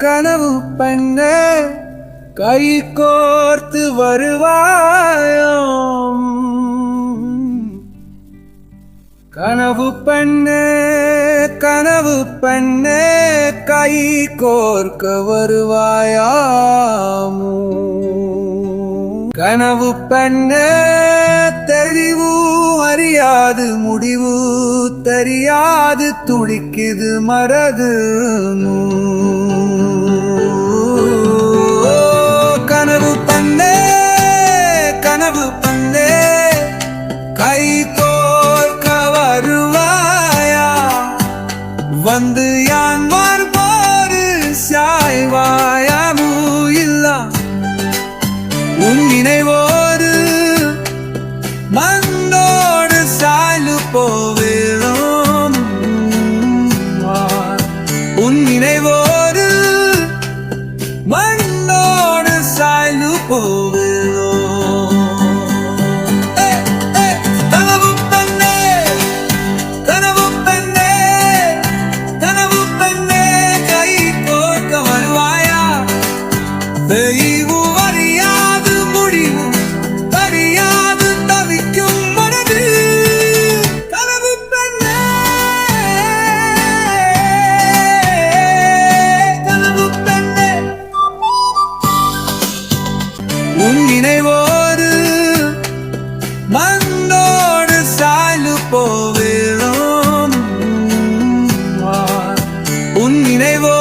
கனவு பெண்ணே கை கோர்த்து வருவாயோம். கனவு பெண்ணே கனவு பெண்ணே கை கோர்க்க வருவாயாமோ. கனவு பெண்ணே தெளிவு அறியாது முடிவு தெரியாது துடிக்குது மரது. கனவு பெண்ணே கனவு பெண்ணே கை கோர்க்க வருவாயா. வந்து யான் வரும்போது சாய்வாயாமு இல்ல உன் நினைவோடு மண்ணோடு சாய்ந்து போவேலும். உன் நினைவோடு மண்ணோடு சாய்ந்து போவேலும். கனவு பெண்ணே கனவு பெண்ணே கனவு பெண்ணே கை கோர்க்க வருவாயா. தெய்வு அறியாது முடிவு அறியாது தவிக்கும் மனது. கனவு பெண்ணே கனவு பெண்ணே உன் நினைவோடு மண்ணோடு சாய்ந்து போவேலும். உன் நினைவோ